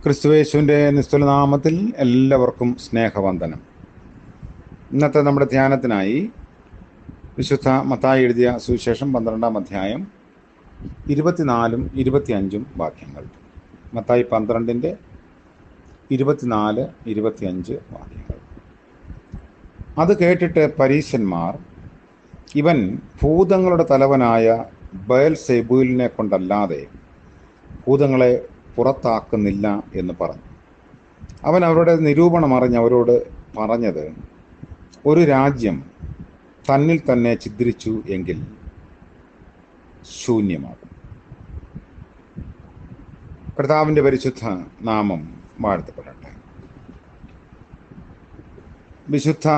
ക്രിസ്തുയേശുവിൻ്റെ നിസ്തുല നാമത്തിൽ എല്ലാവർക്കും സ്നേഹവന്ദനം. ഇന്നത്തെ നമ്മുടെ ധ്യാനത്തിനായി വിശുദ്ധ മത്തായി എഴുതിയ സുവിശേഷം 12-ാം അധ്യായം 24-ഉം 25-ഉം വാക്യങ്ങൾ. മത്തായി 12-ന്റെ 24-25 വാക്യങ്ങൾ. അത് കേട്ടിട്ട് പരീശന്മാർ, ഇവൻ ഭൂതങ്ങളുടെ തലവനായ ബയൽസെബൂലിനെ കൊണ്ടല്ലാതെ ഭൂതങ്ങളെ പുറത്താക്കുന്നില്ല എന്ന് പറഞ്ഞു. അവൻ അവരുടെ നിരൂപണം അറിഞ്ഞ് അവരോട് പറഞ്ഞത്, ഒരു രാജ്യം തന്നിൽ തന്നെ ഛിദ്രിച്ചു എങ്കിൽ ശൂന്യമാകും. കർത്താവിൻ്റെ പരിശുദ്ധ നാമം വാഴ്ത്തപ്പെടട്ടെ. വിശുദ്ധ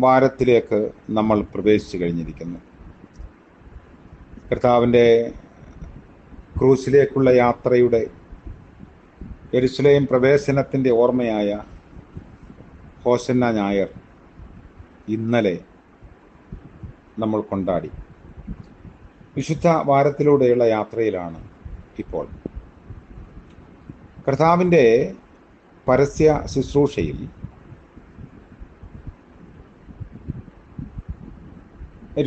വാരത്തിലേക്ക് നമ്മൾ പ്രവേശിച്ചു കഴിഞ്ഞിരിക്കുന്നു. കർത്താവിൻ്റെ ക്രൂസിലേക്കുള്ള യാത്രയുടെ യെരുശലേം പ്രവേശനത്തിൻ്റെ ഓർമ്മയായ ഹോസന്ന ഞായർ ഇന്നലെ നമ്മൾ കൊണ്ടാടി. വിശുദ്ധ വാരത്തിലൂടെയുള്ള യാത്രയിലാണ് ഇപ്പോൾ. കർത്താവിൻ്റെ പരസ്യ ശുശ്രൂഷയിൽ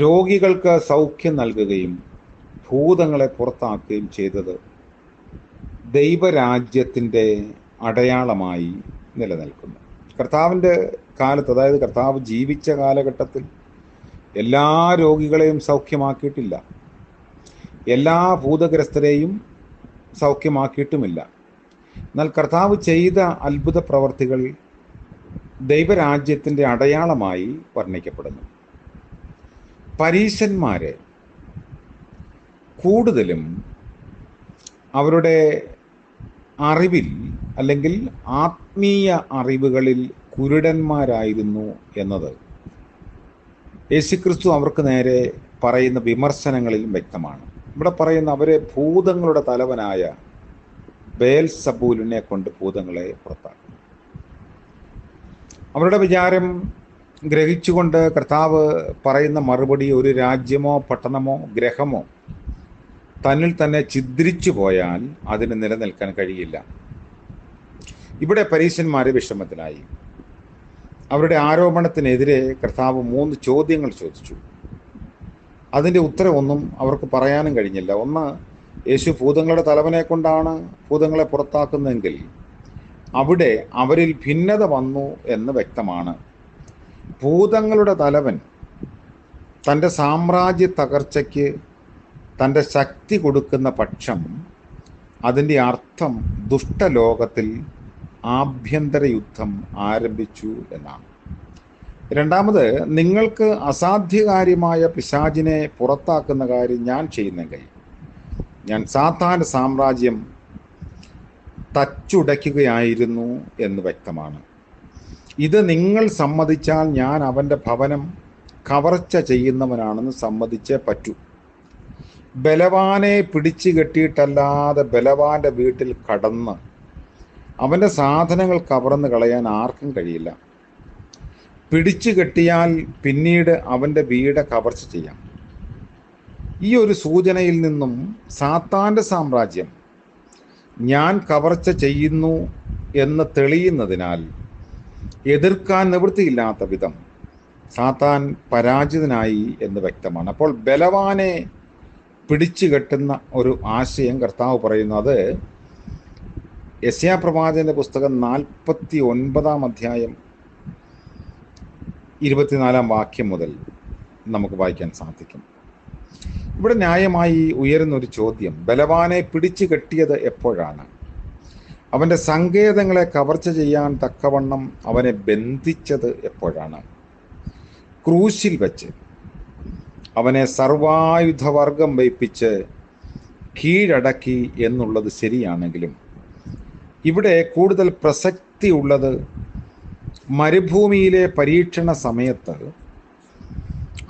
രോഗികൾക്ക് സൗഖ്യം നൽകുകയും ഭൂതങ്ങളെ പുറത്താക്കുകയും ചെയ്തത് ദൈവരാജ്യത്തിൻ്റെ അടയാളമായി നിലനിൽക്കുന്നു. കർത്താവിൻ്റെ കാലത്ത്, അതായത് കർത്താവ് ജീവിച്ച കാലഘട്ടത്തിൽ എല്ലാ രോഗികളെയും സൗഖ്യമാക്കിയിട്ടില്ല, എല്ലാ ഭൂതഗ്രസ്തരെയും സൗഖ്യമാക്കിയിട്ടുമില്ല. എന്നാൽ കർത്താവ് ചെയ്ത അത്ഭുത പ്രവർത്തികൾ ദൈവരാജ്യത്തിൻ്റെ അടയാളമായി വർണ്ണിക്കപ്പെടുന്നു. പരീശന്മാരെ കൂടുതലും അവരുടെ അറിവിൽ അല്ലെങ്കിൽ ആത്മീയ അറിവുകളിൽ കുരുടന്മാരായിരുന്നു എന്നത് യേശുക്രിസ്തു അവർക്ക് നേരെ പറയുന്ന വിമർശനങ്ങളിലും വ്യക്തമാണ്. ഇവിടെ പറയുന്ന അവരെ ഭൂതങ്ങളുടെ തലവനായ ബയൽസെബൂലിനെ കൊണ്ട് ഭൂതങ്ങളെ പുറത്താക്കും. അവരുടെ വിചാരം ഗ്രഹിച്ചുകൊണ്ട് കർത്താവ് പറയുന്ന മറുപടി, ഒരു രാജ്യമോ പട്ടണമോ ഗ്രഹമോ തന്നിൽ തന്നെ ഛിദ്രിച്ചു പോയാൽ അതിന് നിലനിൽക്കാൻ കഴിയില്ല. ഇവിടെ പരീശന്മാരെ വിഷമത്തിലായി. അവരുടെ ആരോപണത്തിനെതിരെ കർത്താവ് 3 ചോദ്യങ്ങൾ ചോദിച്ചു. അതിൻ്റെ ഉത്തരവൊന്നും അവർക്ക് പറയാനും കഴിഞ്ഞില്ല. ഒന്ന്, യേശു ഭൂതങ്ങളുടെ തലവനെ കൊണ്ടാണ് ഭൂതങ്ങളെ പുറത്താക്കുന്നതെങ്കിൽ അവിടെ അവരിൽ ഭിന്നത വന്നു എന്ന് വ്യക്തമാണ്. ഭൂതങ്ങളുടെ തലവൻ തൻ്റെ സാമ്രാജ്യ തകർച്ചയ്ക്ക് തൻ്റെ ശക്തി കൊടുക്കുന്ന പക്ഷം അതിൻ്റെ അർത്ഥം ദുഷ്ടലോകത്തിൽ ആഭ്യന്തര യുദ്ധം ആരംഭിച്ചു എന്നാണ്. രണ്ടാമത്, നിങ്ങൾക്ക് അസാധ്യകാര്യമായ പിശാചിനെ പുറത്താക്കുന്ന കാര്യം ഞാൻ ചെയ്യുന്നെങ്കിൽ ഞാൻ സാത്താൻ്റെ സാമ്രാജ്യം തച്ചുടയ്ക്കുകയായിരുന്നു എന്ന് വ്യക്തമാണ്. ഇത് നിങ്ങൾ സമ്മതിച്ചാൽ ഞാൻ അവൻ്റെ ഭവനം കവർച്ച ചെയ്യുന്നവനാണെന്ന് സമ്മതിച്ചേ പറ്റൂ. ബലവാനെ പിടിച്ചു കെട്ടിയിട്ടല്ലാതെ ബലവാന്റെ വീട്ടിൽ കടന്ന് അവൻ്റെ സാധനങ്ങൾ കവർന്ന് കളയാൻ ആർക്കും കഴിയില്ല. പിടിച്ചു കെട്ടിയാൽ പിന്നീട് അവൻ്റെ വീട് കവർച്ച ചെയ്യാം. ഈ ഒരു സൂചനയിൽ നിന്നും സാത്താൻ്റെ സാമ്രാജ്യം ഞാൻ കവർച്ച ചെയ്യുന്നു എന്ന് തെളിയുന്നതിനാൽ എതിർക്കാൻ നിവൃത്തിയില്ലാത്ത വിധം സാത്താൻ പരാജിതനായി എന്ന് വ്യക്തമാണ്. അപ്പോൾ ബലവാനെ പിടിച്ചു കെട്ടുന്ന ഒരു ആശയം കർത്താവ് പറയുന്നത് യെശയ്യാ പ്രവാചകന്റെ പുസ്തകം 49-ാം അധ്യായം 24-ാം വാക്യം മുതൽ നമുക്ക് വായിക്കാൻ സാധിക്കും. ഇവിടെ ന്യായമായി ഉയരുന്നൊരു ചോദ്യം, ബലവാനെ പിടിച്ചു കെട്ടിയത് എപ്പോഴാണ്? അവൻ്റെ സങ്കേതങ്ങളെ കവർച്ച ചെയ്യാൻ തക്കവണ്ണം അവനെ ബന്ധിച്ചത് എപ്പോഴാണ്? ക്രൂശിൽ വെച്ച് അവനെ സർവായുധവർഗം വയ്പ്പിച്ച് കീഴടക്കി എന്നുള്ളത് ശരിയാണെങ്കിലും ഇവിടെ കൂടുതൽ പ്രസക്തി ഉള്ളത് മരുഭൂമിയിലെ പരീക്ഷണ സമയത്ത്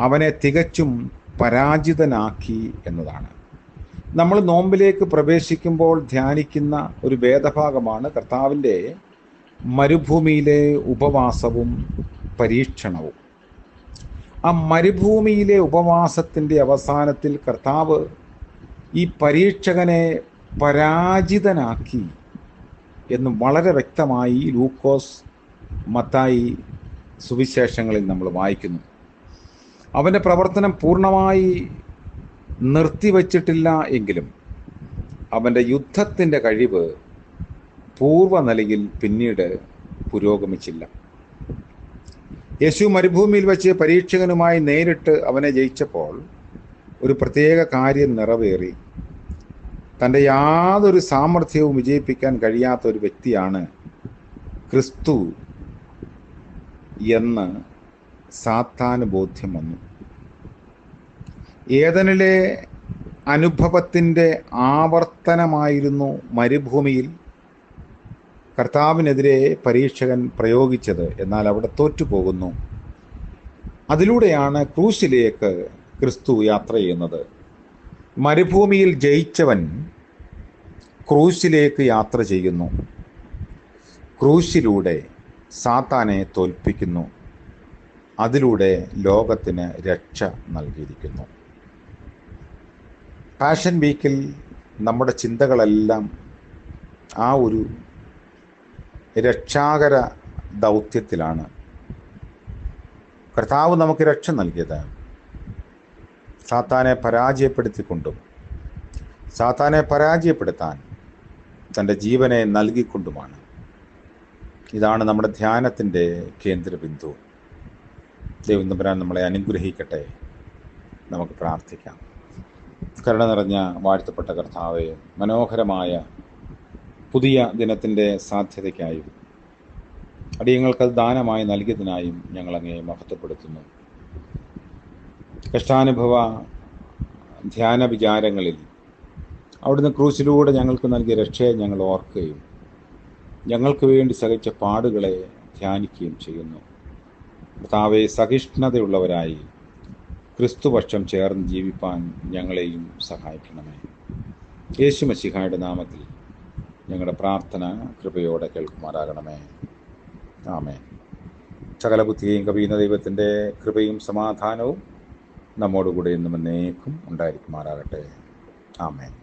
അവനെ തികച്ചും പരാജിതനാക്കി എന്നതാണ്. നമ്മൾ നോമ്പിലേക്ക് പ്രവേശിക്കുമ്പോൾ ധ്യാനിക്കുന്ന ഒരു വേദഭാഗമാണ് കർത്താവിൻ്റെ മരുഭൂമിയിലെ ഉപവാസവും പരീക്ഷണവും. ആ മരുഭൂമിയിലെ ഉപവാസത്തിൻ്റെ അവസാനത്തിൽ കർത്താവ് ഈ പരീക്ഷകനെ പരാജിതനാക്കി എന്ന് വളരെ വ്യക്തമായി ലൂക്കോസ്, മത്തായി സുവിശേഷങ്ങളിൽ നമ്മൾ വായിക്കുന്നു. അവൻ്റെ പ്രവർത്തനം പൂർണ്ണമായി നിർത്തിവച്ചിട്ടില്ല എങ്കിലും അവൻ്റെ യുദ്ധത്തിൻ്റെ കഴിവ് പൂർവ്വ നിലയിൽ പിന്നീട് പുരോഗമിച്ചില്ല. യേശു മരുഭൂമിയിൽ വെച്ച് പരീക്ഷകനുമായി നേരിട്ട് അവനെ ജയിച്ചപ്പോൾ ഒരു പ്രത്യേക കാര്യം നിറവേറി. തൻ്റെ യാതൊരു സാമർഥ്യവും വിജയിപ്പിക്കാൻ കഴിയാത്ത ഒരു വ്യക്തിയാണ് ക്രിസ്തു എന്ന് സാത്താന് ബോധ്യം വന്നു. ഏദനിലെ അനുഭവത്തിൻ്റെ ആവർത്തനമായിരുന്നു മരുഭൂമിയിൽ കർത്താവിനെതിരെ പരീക്ഷകൻ പ്രയോഗിച്ചത്. എന്നാൽ അവിടെ തോറ്റുപോകുന്നു. അതിലൂടെയാണ് ക്രൂശിലേക്ക് ക്രിസ്തു യാത്ര ചെയ്യുന്നത്. മരുഭൂമിയിൽ ജയിച്ചവൻ ക്രൂശിലേക്ക് യാത്ര ചെയ്യുന്നു. ക്രൂശിലൂടെ സാത്താനെ തോൽപ്പിക്കുന്നു. അതിലൂടെ ലോകത്തിന് രക്ഷ നൽകിയിരിക്കുന്നു. പാഷൻ വീക്കിൽ നമ്മുടെ ചിന്തകളെല്ലാം ആ ഒരു രക്ഷാകര ദൗത്യത്തിലാണ്. കർത്താവ് നമുക്ക് രക്ഷ നൽകിയത് സാത്താനെ പരാജയപ്പെടുത്തിക്കൊണ്ടും സാത്താനെ പരാജയപ്പെടുത്താൻ തൻ്റെ ജീവനെ നൽകിക്കൊണ്ടുമാണ്. ഇതാണ് നമ്മുടെ ധ്യാനത്തിൻ്റെ കേന്ദ്രബിന്ദു. ദൈവം തമ്പുരാൻ നമ്മളെ അനുഗ്രഹിക്കട്ടെ. നമുക്ക് പ്രാർത്ഥിക്കാം. കരുണ നിറഞ്ഞ വാഴ്ത്തപ്പെട്ട കർത്താവേ, മനോഹരമായ പുതിയ ദിനത്തിൻ്റെ സാധ്യതയ്ക്കായും അടിയങ്ങൾക്കത് ദാനമായി നൽകിയതിനായും ഞങ്ങളങ്ങേ മഹത്വപ്പെടുത്തുന്നു. കഷ്ടാനുഭവ ധ്യാന വിചാരങ്ങളിൽ അവിടുന്ന് ക്രൂശിലൂടെ ഞങ്ങൾക്ക് നൽകിയ രക്ഷയെ ഞങ്ങൾ ഓർക്കുകയും ഞങ്ങൾക്ക് വേണ്ടി സഹിച്ച പാടുകളെ ധ്യാനിക്കുകയും ചെയ്യുന്നു. കർത്താവെ, സഹിഷ്ണുതയുള്ളവരായി ക്രിസ്തുപക്ഷം ചേർന്ന് ജീവിപ്പാൻ ഞങ്ങളെയും സഹായിക്കണമേ. യേശു മശിഹായുടെ നാമത്തിൽ ഞങ്ങളുടെ പ്രാർത്ഥന കൃപയോടെ കേൾക്കുമാറാകണമേ. ആമേൻ. സകല ബുദ്ധിയെയും കവിയുന്ന ദൈവത്തിൻ്റെ കൃപയും സമാധാനവും നമ്മോടുകൂടെ എന്നും എന്നേക്കും ഉണ്ടായിരിക്കുമാറാകട്ടെ. ആമേൻ.